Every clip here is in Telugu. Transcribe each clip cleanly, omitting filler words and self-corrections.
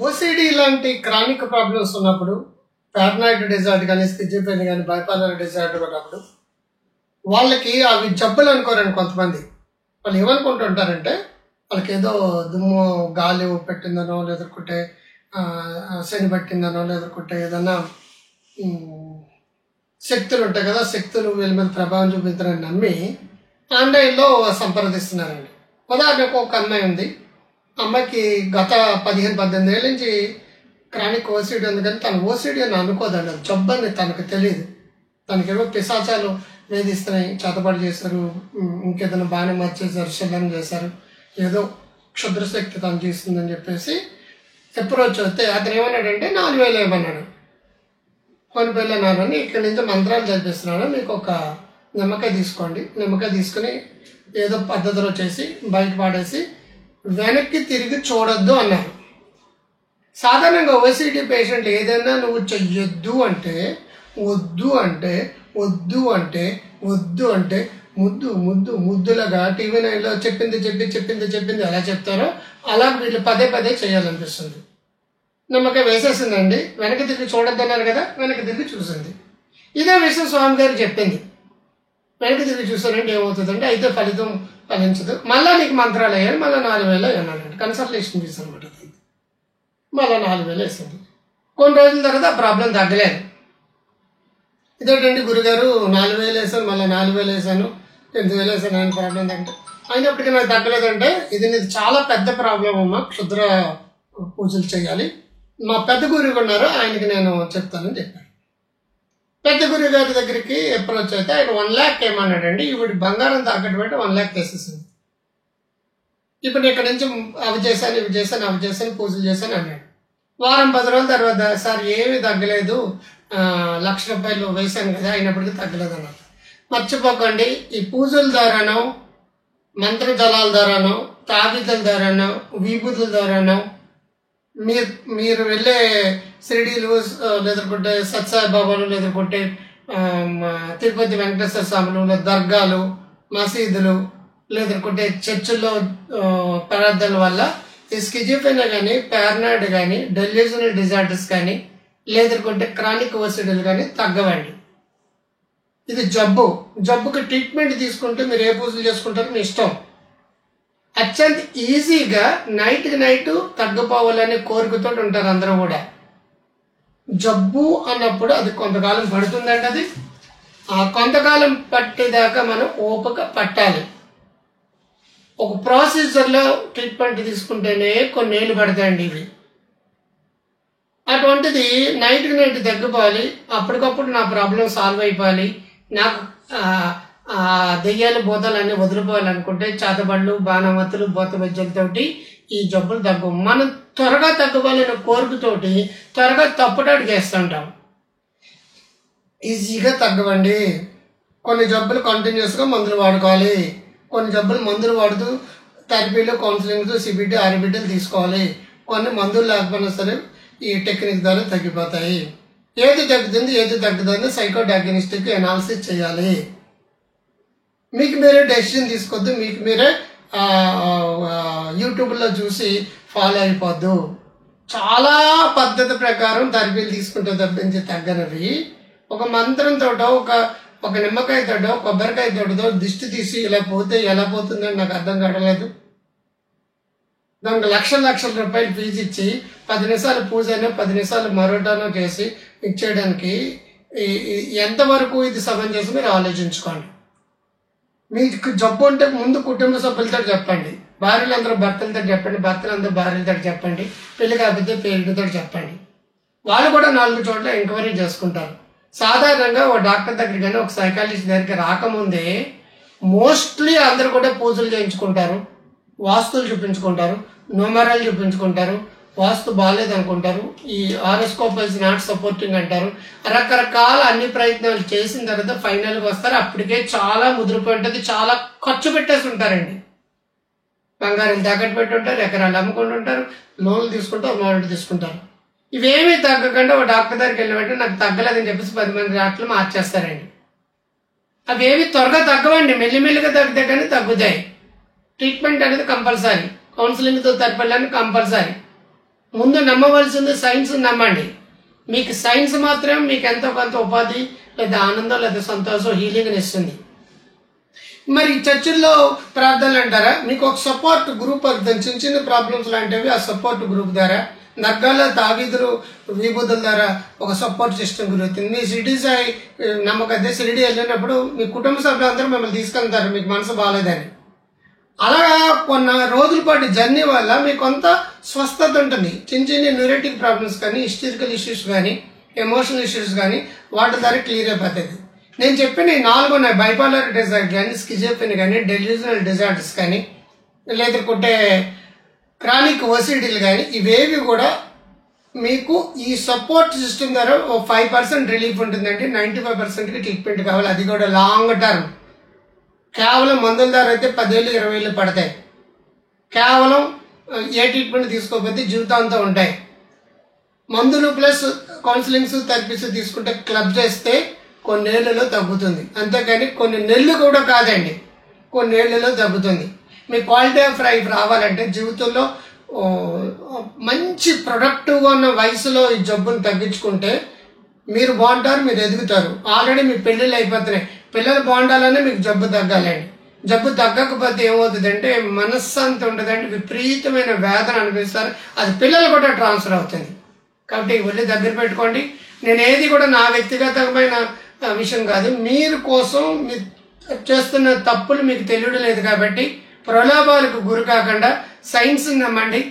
ఓసిడి లాంటి క్రానిక్ ప్రాబ్లమ్స్ ఉన్నప్పుడు, పారనాయిడ్ డిజార్డర్ కానీ, స్కిజోఫ్రెనియా కానీ, బైపోలార్ డిజార్డర్ ఉన్నప్పుడు వాళ్ళకి అవి జబ్బులు అనుకోరండి. కొంతమంది వాళ్ళు ఏమనుకుంటుంటారంటే వాళ్ళకి ఏదో దుమ్ము గాలి పెట్టిందనో, లేదనుకుంటే శని పట్టిందనో, లేదనుకుంటే ఏదన్నా శక్తులు ఉంటాయి కదా, శక్తులు వీళ్ళ మీద ప్రభావం చూపిస్తారని నమ్మి ఆన్లైన్లో సంప్రదిస్తున్నారండి. ఉదాహరణకు ఒక అమ్మాయి ఉంది. అమ్మాయికి గత 15-18 ఏళ్ళ నుంచి క్రానిక్ ఓసిడి ఉంది, కానీ తను ఓసిడి అని అనుకోదండి. అది జబ్బు అని తనకు తెలియదు. తనకేమో పిశాచాలు వేధిస్తున్నాయి, చేతబడి చేశారు, ఇంకేదైనా బాగానే మార్చేశారు, శల్యం చేశారు, ఏదో క్షుద్రశక్తి తను చేస్తుందని చెప్పేసి అప్రోచ్ వస్తే అతను ఏమన్నాడంటే 4,000 ఏమన్నాడు. ఫోన్పేలో నానని ఇక్కడి నుంచి మంత్రాలు చదివిస్తున్నాను, మీకు ఒక నిమ్మకాయ తీసుకోండి, నిమ్మకాయ తీసుకుని ఏదో పద్ధతిలో చేసి బయట పాడేసి వెనక్కి తిరిగి చూడొద్దు అన్నారు. సాధారణంగా ఓసిడి పేషెంట్ ఏదైనా నువ్వు చెయ్యొద్దు అంటే, వద్దు అంటే, వద్దు అంటే, వద్దు అంటే ముద్దులాగా టీవీ నైన్లో చెప్పింది ఎలా చెప్తారో అలా వీళ్ళు పదే పదే చేయాలనిపిస్తుంది. నిమ్మకాయ వేసేసిందండి, వెనక్కి తిరిగి చూడొద్దు అన్నారు కదా, వెనక్కి తిరిగి చూసింది. ఇదే విషయం స్వామి గారు చెప్పింది. వెనక్కి తిరిగి చూసానంటే ఏమవుతుందంటే అయితే ఫలితం ఫలించదు, మళ్ళీ నీకు మంత్రాలు అయ్యారు, మళ్ళీ 4,000 అన్నాడండి. కన్సల్టేషన్ ఫీజు అనమాట. మళ్ళీ 4,000 వేసింది. కొన్ని రోజుల తర్వాత ఆ ప్రాబ్లం తగ్గలేదు. ఇదేంటండి గురుగారు 4,000 వేసాను, మళ్ళీ 4,000 వేసాను, 8,000 వేసాను, ఆయన ప్రాబ్లం తగ్గ అయినప్పటికీ నాకు తగ్గలేదంటే ఇది నీది చాలా పెద్ద ప్రాబ్లం అమ్మా, క్షుద్ర పూజలు చేయాలి. మా పెద్ద గురువు ఉన్నారు, ఆయనకి నేను చెప్తానని చెప్పాను. పెద్ద గురువు గారి దగ్గరికి అప్రోచ్ అయితే ఆయన 1 lakh ఏమన్నాడండి. ఇప్పుడు బంగారం తాకట్టు పెట్టి 1 lakh తెసేసింది. ఇప్పుడు ఇక్కడ నుంచి అవి చేశాను, ఇవి చేశాను, అవి చేశాను, పూజలు చేశాను అన్నాడు. వారం 10 రోజుల తర్వాత సార్ ఏమీ తగ్గలేదు, 1,00,000 రూపాయలు వేశాను కదా, అయినప్పటికీ తగ్గలేదు అన్నారు. మర్చిపోకండి, ఈ పూజల ద్వారానో, మంత్ర జలాల ద్వారానో, తాబితుల ద్వారానో, విభూతుల ద్వారానో, మీరు వెళ్ళే షిరిడీలు, లేదనుకుంటే సత్సాయిబాబాలు, లేదనుకుంటే తిరుపతి వెంకటేశ్వర స్వాములు, దర్గాలు, మసీదులు, లేదనుకుంటే చర్చిల్లో ప్రార్థనల వల్ల ఈ స్కిజోఫ్రెనియా కానీ, పారనాయిడ్ కానీ, డెల్యూషనల్ డిజార్డర్స్ కానీ, లేదనుకుంటే క్రానిక్ ఓసిడీలు కానీ తగ్గవండి. ఇది జబ్బుకి ట్రీట్మెంట్ తీసుకుంటే మీరు ఏ పూజలు చేసుకుంటారో మీ ఇష్టం. అత్యంత ఈజీగా నైట్కి నైట్ తగ్గిపోవాలనే కోరికతో ఉంటారు అందరూ కూడా. జబ్బు అన్నప్పుడు అది కొంతకాలం పడుతుందండి. అది ఆ కొంతకాలం పట్టేదాకా మనం ఓపిక పట్టాలి. ఒక ప్రొసీజర్లో ట్రీట్మెంట్ తీసుకుంటేనే కొన్నేళ్ళు పడతాయండి ఇవి. అటువంటిది నైట్కి నైట్ తగ్గిపోవాలి, అప్పటికప్పుడు నా ప్రాబ్లం సాల్వ్ అయిపోవాలి, నాకు దెయ్యాలు భూతాలు అన్నీ వదిలిపోవాలనుకుంటే చేతబడులు, బాణమతులు, భూత వైద్యులతోటి ఈ జబ్బులు తగ్గు. మనం త్వరగా తగ్గిపోవాలనే కోరికతోటి త్వరగా తప్పుటాడు చేస్తుంటాం. ఈజీగా తగ్గవండి. కొన్ని జబ్బులు కంటిన్యూస్గా మందులు వాడుకోవాలి, కొన్ని జబ్బులు మందులు వాడుతూ థెరపీలు, కౌన్సిలింగ్, సిబిటి, ఆర్బిటీలు తీసుకోవాలి. కొన్ని మందులు లేకపోయినా సరే ఈ టెక్నిక్ ద్వారా తగ్గిపోతాయి. ఏది తగ్గుతుంది, ఏది తగ్గుతుంది సైకో డయాగ్నోస్టిక్ అనాలిసిస్ చేయాలి. మీకు మీరే డెసిషన్ తీసుకోవద్దు, మీకు మీరే యూట్యూబ్లో చూసి ఫాలో అయిపోద్దు. చాలా పద్ధతి ప్రకారం థెరపీలు తీసుకుంటే తప్పించి తగ్గనవి ఒక మంత్రంతో, ఒక నిమ్మకాయతోటో, కొబ్బరికాయతోటో దిష్టి తీసి ఇలా పోతే ఎలా పోతుందని నాకు అర్థం కావట్లేదు. దానికి లక్షల రూపాయలు ఫీజు ఇచ్చి 10 నిమిషాలు పూజ అయినా 10 నిమిషాలు మరోటానో చేసి ఇచ్చేయడానికి ఎంతవరకు ఇది సమంజసం మీరు ఆలోచించుకోండి. మీకు జబ్బు అంటే ముందు కుటుంబ సభ్యులతో చెప్పండి, భార్యలందరూ భర్తలతో చెప్పండి, భర్తలందరూ భార్యలతో చెప్పండి, పెళ్లి కాకపోతే పేరెంట్తో చెప్పండి. వాళ్ళు కూడా 4 చోట్ల ఎంక్వైరీ చేసుకుంటారు. సాధారణంగా ఒక డాక్టర్ దగ్గర కానీ ఒక సైకాలజిస్ట్ దగ్గరికి రాకముందే మోస్ట్లీ అందరూ కూడా పూజలు చేయించుకుంటారు, వాస్తులు చూపించుకుంటారు, న్యూమరాలు చూపించుకుంటారు, వాస్తు బాగాలేదు అనుకుంటారు, ఈ హారోస్కోప్ ఇస్ నాట్ సపోర్టింగ్ అంటారు. రకరకాల అన్ని ప్రయత్నాలు చేసిన తర్వాత ఫైనల్గా వస్తారు. అప్పటికే చాలా ముదిరిపోయి ఉంటుంది, చాలా ఖర్చు పెట్టేసి ఉంటారండి. బంగారం తాకట్టు పెట్టి ఉంటారు, ఎకరాలు అమ్ముకుంటుంటారు, లోన్లు తీసుకుంటారు, లోన్లు తీసుకుంటారు. ఇవేమీ తగ్గకుండా ఒక డాక్టర్ దగ్గరికి వెళ్ళినట్టు నాకు తగ్గలేదని చెప్పేసి 10 మంది డాక్టర్లు మార్చేస్తారండి. అవేవి త్వరగా తగ్గవండి, మెల్లిమెల్లిగా తగ్గితే కానీ తగ్గుతాయి. ట్రీట్మెంట్ అనేది కంపల్సరీ, కౌన్సిలింగ్తో తరపడానికి కంపల్సరీ. ముందు నమ్మవలసింది సైన్స్ నమ్మండి. మీకు సైన్స్ మాత్రం మీకు ఎంతో కొంత ఉపాధి లేదా ఆనందం లేదా సంతోషం హీలింగ్ ఇస్తుంది. మరి చర్చిల్లో ప్రార్థనలు అంటారా, మీకు ఒక సపోర్ట్ గ్రూప్ అవుతుంది. చిన్న చిన్న ప్రాబ్లమ్స్ లాంటివి ఆ సపోర్ట్ గ్రూప్ ద్వారా, నగ్గాల తావీదులు విభూతుల ద్వారా ఒక సపోర్ట్ సిస్టమ్ గురవుతుంది. మీ షిరిడి సాయి నమ్మకం షిరిడి వెళ్ళినప్పుడు మీ కుటుంబ సభ్యులందరూ మిమ్మల్ని తీసుకెళ్తారు మీకు మనసు బాగాలేదని. అలాగా కొన్ని రోజుల పాటు జర్నీ వల్ల మీకు కొంత స్వస్థత ఉంటుంది. చిన్న చిన్న న్యూరోటిక్ ప్రాబ్లమ్స్ కానీ, హిస్టరికల్ ఇష్యూస్ కానీ, ఎమోషనల్ ఇష్యూస్ కానీ వాటి ద్వారా క్లియర్ అయిపోతుంది. నేను చెప్పిన ఈ 4 ఉన్నాయి, బైపోలార్ డిజార్డర్ కానీ, స్కిజోఫ్రెనియా కానీ, డెల్యూజనల్ డిజార్డర్స్ కానీ, లేదంటే క్రానిక్ ఓసిడీలు కానీ, ఇవేవి కూడా మీకు ఈ సపోర్ట్ సిస్టమ్ ద్వారా 5% రిలీఫ్ ఉంటుందండి. 95%కి ట్రీట్మెంట్ కావాలి, అది కూడా లాంగ్ టర్మ్. కేవలం మందుల ద్వారా అయితే 10,000 20,000 పడతాయి. కేవలం ఏ ట్రీట్మెంట్ తీసుకోకపోతే జీవితాంతం ఉంటాయి. మందులు ప్లస్ కౌన్సిలింగ్స్ థెరపీస్ తీసుకుంటే క్లబ్ చేస్తే కొన్నేళ్లలో తగ్గుతుంది. అంతేకాని కొన్ని నెలలు కూడా కాదండి, కొన్నేళ్లలో తగ్గుతుంది. మీ క్వాలిటీ ఆఫ్ లైఫ్ రావాలంటే జీవితంలో మంచి ప్రొడక్టివ్గా ఉన్న వయసులో ఈ జబ్బును తగ్గించుకుంటే మీరు బాగుంటారు, మీరు ఎదుగుతారు. ఆల్రెడీ మీ పెళ్ళిళ్ళు అయిపోతున్నాయి, పిల్లలు బాగుండాలనే మీకు జబ్బు తగ్గాలండి. జబ్బు తగ్గకపోతే ఏమవుతుందంటే మనశ్శాంతి ఉండదండి, విపరీతమైన వేదన అనిపిస్తారు, అది పిల్లలు కూడా ట్రాన్స్ఫర్ అవుతుంది. కాబట్టి వెళ్ళి దగ్గర పెట్టుకోండి. నేను ఏది కూడా నా వ్యక్తిగతమైన విషయం కాదు, మీరు కోసం మీరు చేస్తున్న తప్పులు మీకు తెలియడం లేదు కాబట్టి ప్రలోభాలకు గురి కాకుండా సైన్స్ నమ్మండి.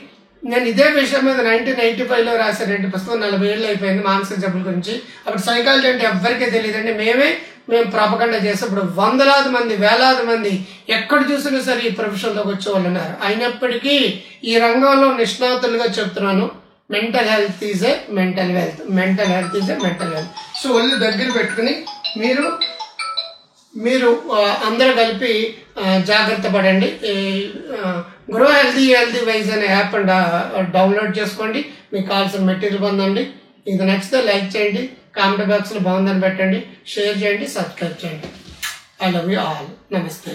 నేను ఇదే విషయం మీద 1985లో రాశాను 2 పుస్తకం, 40 ఏళ్ళు అయిపోయింది మానసిక జబ్బుల గురించి. అప్పుడు సైకాలజీ అంటే ఎవ్వరికీ తెలియదండి, మేము ప్రాపగండా చేసి ఇప్పుడు వందలాది మంది వేలాది మంది ఎక్కడ చూసినా సరే ఈ ప్రొఫెషన్లోకి వచ్చే వాళ్ళు ఉన్నారు. అయినప్పటికీ ఈ రంగంలో నిష్ణాతులుగా చెప్తున్నాను, mental health is a mental wealth, mental health is a mental wealth. So ఒళ్ళు దగ్గర పెట్టుకుని మీరు అందరూ కలిపి జాగ్రత్త పడండి. గ్రో హెల్తీ వైజ్ అనే యాప్ డౌన్లోడ్ చేసుకోండి, మీకు కావాల్సిన మెటీరియల్ పొందండి. ఇది నచ్చితే లైక్ చేయండి, కామెంట్ బాక్స్లో బాగుందని పెట్టండి, షేర్ చేయండి, సబ్స్క్రైబ్ చేయండి. I love you all. నమస్తే.